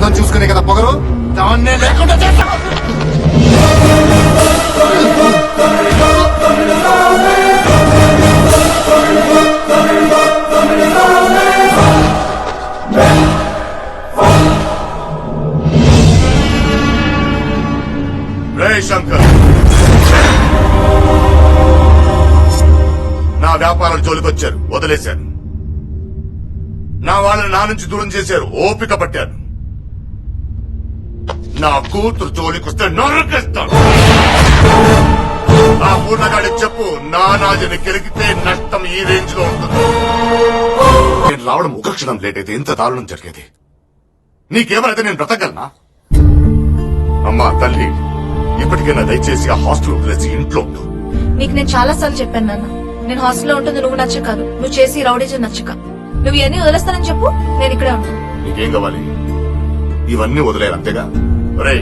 అందం చూసుకునే కదా పొగరు, దాన్నే లేకుండా చేస్తా. రే శంకర్, నా వ్యాపారాలు జోలికొచ్చారు, వదిలేశాను. నా వాళ్ళని నా నుంచి దూరం చేశారు, ఓపిక పట్టాను. నా కూతురు జోలికొస్తే నరకేస్తాను. ఆ పూర్ణగాడికి చెప్పు, నానాజని కెలిగితే నష్టం ఈ రేంజ్ లో ఉంటుంది. నేను రావడం ఒక క్షణం లేట్ అయితే ఎంత దారుణం జరిగేది. నీకేమైతే నేను బ్రతకగలనా? అమ్మా తల్లి, ఇప్పటికైనా దయచేసి ఆ హాస్టల్ వదిలేసి ఇంట్లో ఉండు. నీకు నేను చాలా సార్లు చెప్పాను నాన్న, నేను హాస్టల్లో ఉంటుంది నువ్వు నచ్చ కాదు, నువ్వు చేసి రౌడీజం నచ్చక. నువ్వు ఇవన్నీ వదిలేస్తానని చెప్పు, నేను ఇక్కడే ఉంటాను. నీకేం కావాలి? ఇవన్నీ వదిలేరు అంతేగా? రే,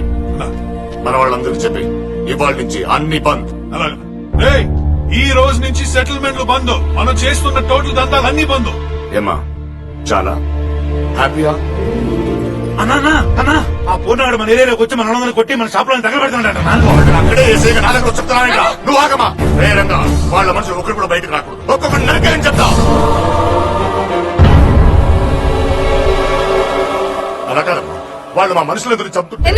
మన వాళ్ళందరికీ చెప్పి ఇవాళ నుంచి అన్ని బంద్. ఈ రోజు నుంచి సెటిల్మెంట్లు బంద్, మనం చేస్తున్న టోటల్ దందాలన్నీ బంద్. ఏమా చాలా హ్యాపీయా? అన్నా ఆ పూర్ణగాడు మన ఏరియాలోకి వచ్చి మన వాళ్ళని కొట్టి మన షాప్ లో తగలబెడుతున్నాడు. అక్కడే వేసేగా నా దగ్గర చెప్తున్నా. నువ్వు ఆగమా? వేరంగా వాళ్ళ మనుషులు ఒకరు కూడా బయటకు రాకూడదు. ఒక్కొక్కటి నరికేయని చెప్తా. అలా కాదమ్మా, వాళ్ళు మా మనుషుల ఎదురు చెప్తుంటే.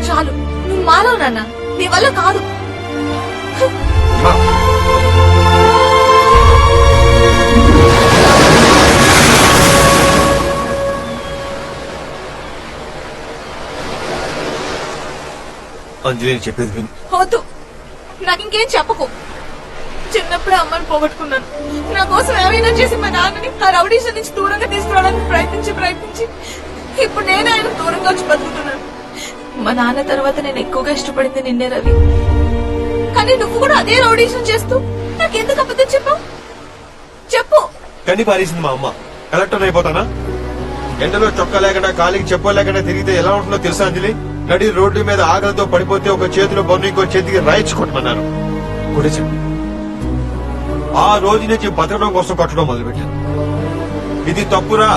చాలు, నువ్వు మానవు నాన్న, నీ వల్ల కాదు. అంజలి చెప్పేది విను. వద్దు, నాకు ఇంకేం చెప్పకు. చిన్నప్పుడే అమ్మని పోగొట్టుకున్నాను. నా కోసం ఏమైనా చేసి మా నాన్నని ఆ రౌడీషన్ నుంచి దూరంగా తీసుకురావడానికి ప్రయత్నించి ఇప్పుడు నేను ఆయన దూరంగా వచ్చి బతుకుతున్నాను. మా నాన్న తర్వాత నేను ఎక్కువగా ఇష్టపడింది నిన్నే రవి, కానీ నువ్వు కూడా అదే రౌడీషన్ చేస్తూ నాకెందుకు అబద్ధం చెప్పావు? చెప్పు. కన్ని పారేసింది మా అమ్మ. కలెక్టర్ అయిపోతానా? ఎండలో చొక్కా లేకుండా కాలికి చెప్పలేకుండా తిరిగితే ఎలా ఉంటుందో తెలుసా అంజలి? నడి రోడ్డు మీద ఆకలితో పడిపోతే ఒక చేతిలో బొన్ను ఇంకో చేతికి రాయించుకోమన్నారు. ఆ రోజు నుంచి బతకడం కోసం కట్టడం మొదలుపెట్టాను. ఇది తప్పురా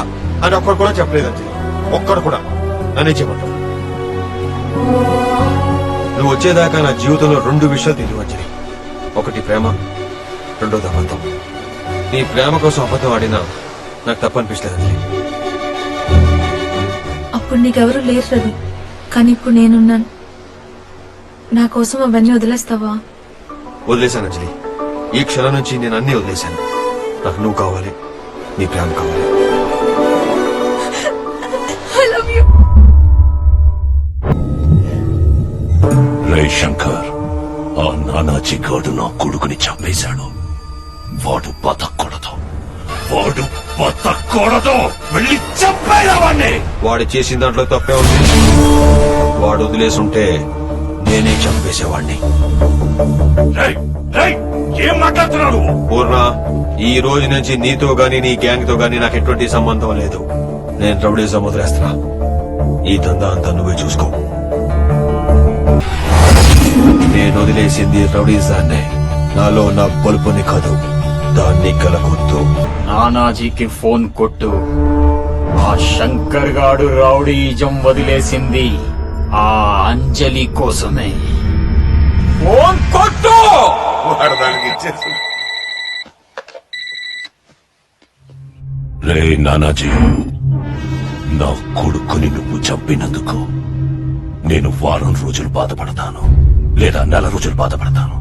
అని ఒక్కడు కూడా చెప్పలేదు అంజలి, ఒక్కడు కూడా. నన్నే చెప్పంటావు. నువ్వు వచ్చేదాకా నా జీవితంలో 2 విషయాలు తెలియవు అంజలి. ఒకటి ప్రేమ, రెండోది అబద్ధం. నీ ప్రేమ కోసం అబద్ధం ఆడినా నాకు తప్పనిపించలేదు అంజలి. అప్పుడు నీకెవరూ లేరు రవి, కానీ ఇప్పుడు నేనున్నాను. నా కోసం అవన్నీ వదిలేస్తావా? వదిలేశాను అంజలి. ఈ క్షణం నుంచి నేను అన్ని వదిలేశాను. నాకు నువ్వు కావాలి, నీ ప్రేమ కావాలి. I love you. రే శంకర్, ఆ నానాజీ గాడు నా కొడుకుని చంపేశాడు. వాడు బతకూడదు, వెళ్ళి చంపేరా వాణ్ణి. వాడు చేసిన దాంట్లో తప్పే ఉంది. వాడు వదిలేసుంటే నేనే చంపేసేవాణ్ణి. ఏం మాట్లాడుతున్నాడు? పూర్ణ, ఈ రోజు నుంచి నీతో గాని నీ గ్యాంగ్ తో గాని నాకు ఎటువంటి సంబంధం లేదు. నేను రౌడీజం వదిలేస్తున్నా. ఈ దందా అంతా నువ్వే చూసుకో. నేను వదిలేసింది రౌడీజాన్నే, నాలో నా బలుపుని కాదు, దాన్ని కలగొద్దు. నానాజీకి ఫోన్ కొట్టు. ఆ శంకర్ గాడు రౌడీజం వదిలేసింది ఆ అంజలి కోసమే. ఫోన్ కొట్టు. వాడు దానికి ఇచ్చేసి. రే నానాజీ, నా కొడుకుని నువ్వు చంపినందుకు నేను వారం రోజులు బాధపడతాను, లేదా 4 రోజులు బాధపడతాను.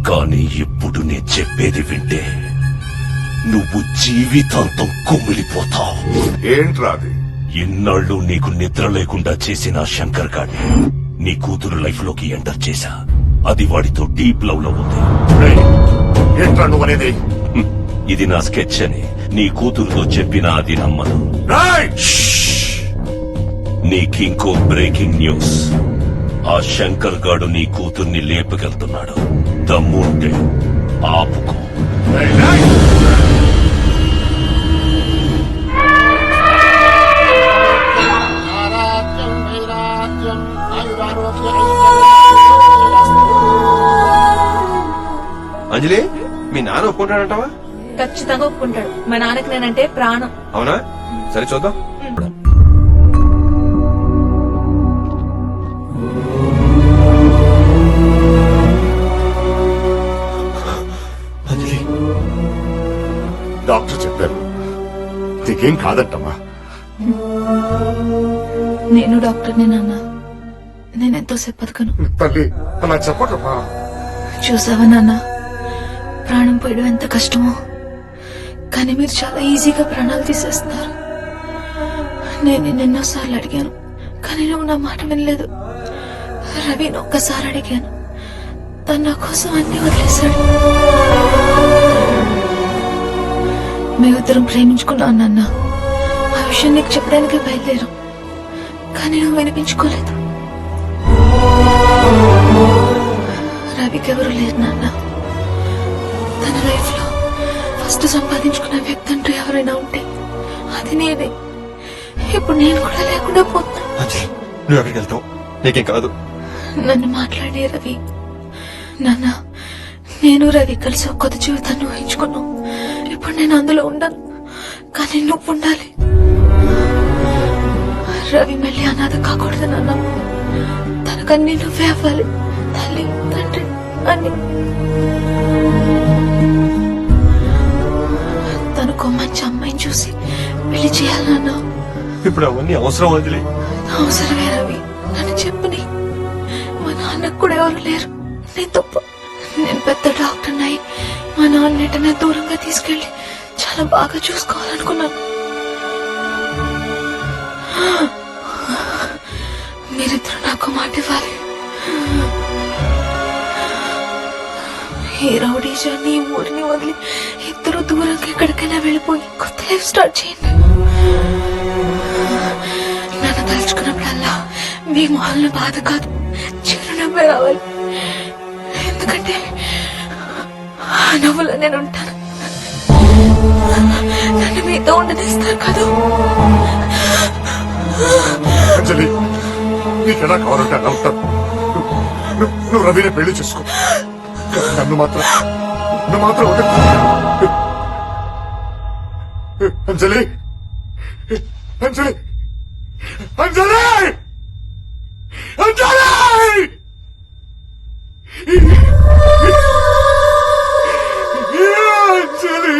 కానీ ఇప్పుడు నేను చెప్పేది వింటే నువ్వు జీవితాంతం కుమిలిపోతావు. ఏంట్రా అది? ఇన్నాళ్ళు నీకు నిద్ర లేకుండా చేసిన శంకర్ గాడిని నీ కూతురు లైఫ్ లోకి ఎంటర్ చేశా. అది వాడితో డీప్ లవ్ లో ఉంది. ఏంట్రా నువ్వు అనేది? ఇది నా స్కెచ్ అని నీ కూతురుతో చెప్పినా అది నమ్మదు. నీకింకో బ్రేకింగ్ న్యూస్. ఆ శంకర్ గాడు నీ కూతుర్ని లేపుకెళ్తున్నాడు. దమ్ముంటే ఆపుకో. అంజలి, మీ నాన్న ఒప్పుకుంటాడంటావా? ఖచ్చితంగా ఒప్పుకుంటాడు. మా నాన్నకి నేనంటే ప్రాణం. అవునా? సరే చూద్దాం. నీకేం కాదంటమ్మా. నేను డాక్టర్ని నాన్న, నేనెంతోసేపు బతకను. తల్లి అలా చెప్పకమ్మా. చూసావా నాన్న, ప్రాణం పోయడం ఎంత కష్టమో, కానీ మీరు చాలా ఈజీగా ప్రాణాలు తీసేస్తున్నారు. నేను నిన్నెన్నోసార్లు అడిగాను, కానీ నువ్వు నా మాట వినలేదు. రవిని ఒక్కసారి అడిగాను, తను నా కోసం అన్ని వదిలేశాడు. మేమిద్దరం ప్రేమించుకున్నాను నాన్న. ఆ విషయం నీకు చెప్పడానికే బయలుదేరాం, కానీ నువ్వు వినిపించుకోలేదు. రవికి ఎవరు లేరు నాన్న. తన లైఫ్ లో ఫస్ట్ సంపాదించుకున్న వ్యక్తి అంటూ ఎవరైనా ఉంటే అది నేనే. ఇప్పుడు నేను కూడా లేకుండా పోతున్నా. అంజలి, నువ్వు ఎక్కడికి వెళ్తావు? నీకేం కాదు. నన్ను మాట్లాడే రవి. నాన్న, నేను రవి కలిసి ఒక కొత్త జీవితాన్ని ఊహించుకున్నాం. ఇప్పుడు నేను అందులో ఉండను, కానీ నువ్వు ఉండాలి. రవి మళ్ళీ అనాథ కాకూడదు నాన్న. తనకన్నీ నువ్వే అవ్వాలి, తల్లి తండ్రి అని. తనకు మంచి అమ్మాయిని చూసి పెళ్లి చేయాలి నాన్న. ఇప్పుడు అవన్నీ అవసరం అంజలి. అవసరమే రవి, నన్ను చెప్పని. మా నాన్నకు కూడా ఎవరు లేరు, నేను తప్ప. నేను పెద్ద డాక్టర్ అయి మా నాన్న దూరంగా తీసుకెళ్లి చాలా బాగా చూసుకోవాలనుకున్నాను. మీరిద్దరు నాకు మాట ఇవ్వాలి. ఈ రౌడీజాన్ని, ఈ ఊరిని వదిలి ఇద్దరు దూరంగా ఎక్కడికైనా వెళ్ళిపోయి కొత్త లైఫ్ స్టార్ట్ చేయండి. నన్ను తలుచుకున్నప్పుడల్లా మీ మొహాలను బాధ కాదు, చిరునవ్వే రావాలి. ఎందుకంటే ఆ నవ్వులో నేను ఉంటాను. నన్ను మీతో ఉండనిస్తారు కాదు. అంజలి, నీకెలా కావాలంటే అలా ఉంటాను. నువ్వు రవిని పెళ్లి చేసుకో. నన్ను మాత్రం వదిలి. అంజలి, అంజలి, అంజలి, అంజలి! అంజలి!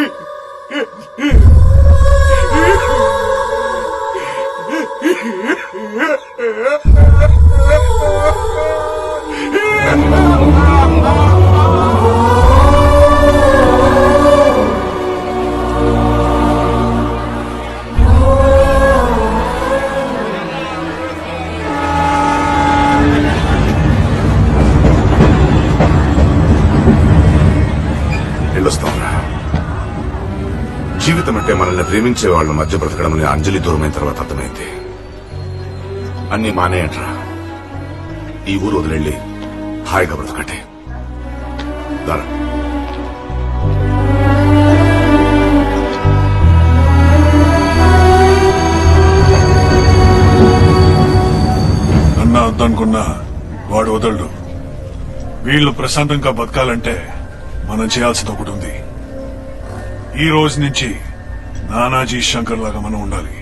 వెళ్ళొస్తాంరా. జీవితం అంటే మనల్ని ప్రేమించే వాళ్ళ మధ్య బ్రతకడం అని అంజలి దూరమైన తర్వాత అర్థమైంది. అన్ని మానేయంట్రా. ఈ ఊరు వదిలేళ్ళి హాయిగా బ్రతకండి. దారా. అన్నా వద్దనుకున్నా వాడు వదలడు. వీళ్ళు ప్రశాంతంగా బతకాలంటే మనం చేయాల్సింది ఒకటి ఉంది. ఈ రోజు నుంచి నానాజీ శంకర్ లాగా మనం ఉండాలి.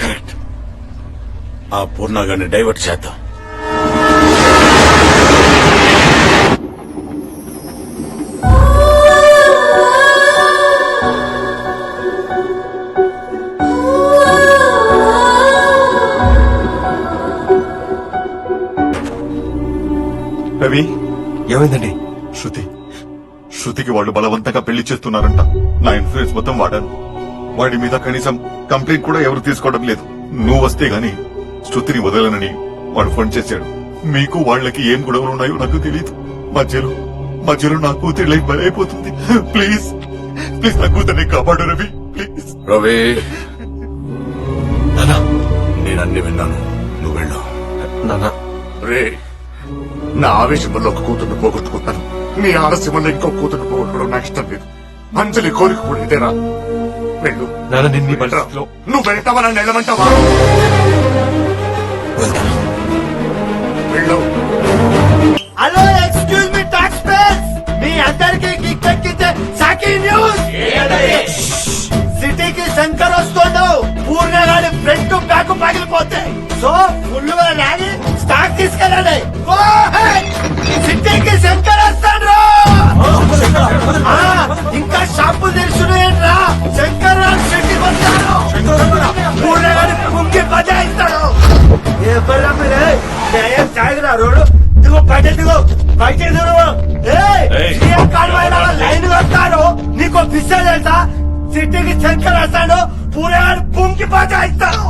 కరెక్ట్. ఆ పూర్ణగాన్ని డైవర్ట్ చేద్దాం. రవి, ఏమైందండి? శృతికి వాళ్ళు బలవంతంగా పెళ్లి చేస్తున్నారంట. నా ఇన్ఫ్లుయెన్స్ మొత్తం వాడాను. వాడి మీద కనీసం కంప్లైంట్ కూడా ఎవరు తీసుకోవడం లేదు. నువ్వు వస్తే గాని శృతిని వదలనని వాడు ఫోన్ చేశాడు. మీకు వాళ్ళకి ఏం గొడవలు ఉన్నాయో నాకు తెలియదు. మధ్యలో నా కూతురి లైఫ్ బలైపోతుంది. ప్లీజ్ ప్లీజ్ నా కూతుర్ని కాపాడు రవి, ప్లీజ్. రవి, నేను అన్ని విన్నాను. నువ్వు వెళ్ళు. రే, నా ఆవేశం వల్ల ఒక కూతుర్ని పోగొట్టుకుంటాను. నీ ఆలస్యం వల్ల ఇంకో కూతుర్ని పోగొట్టుకోవడం నాకు ఇష్టం లేదు. అంజలి కోరిక కూడా ఇదేరా. వెళ్ళు. నువ్వు వెళ్తావా, నన్ను వెళ్ళమంటావా? వెళ్ళు. Hello, excuse me tax payers, మీ అందరికి కిక్కెక్కించే సాకి న్యూస్. సిటీకి శంకర్ వస్తుండు. పూర్ణగాడి ఫ్రంట్ బ్యాక్ పగిలిపోతాయి. సో ఫుల్ గా లాగి స్టాక్ తీసుకెళ్ళండి. సిటీకి శంకర్ వస్తాడు. ఇంకా షాపులు తెలుసున్నాయంట్రా. శంకర్ సిటీకి వస్తాడు. బయటకు బయటకు ఏయ్. లైన్ వస్తాను నీకు పిస్తా తెలుసా సిటీకి శంకర్ వస్తాను పూరగాడు పుంకి పాట ఇస్తాను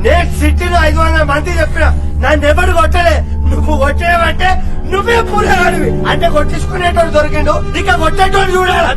నేను సిటీలో 500 మంది చెప్పిన నన్ను ఎవరు కొట్టలే నువ్వు కొట్టేవంటే నువ్వే పూరగాడివి అంటే కొట్టించుకునేటోడు దొరికిండు ఇక కొట్టేటోడు చూడాలి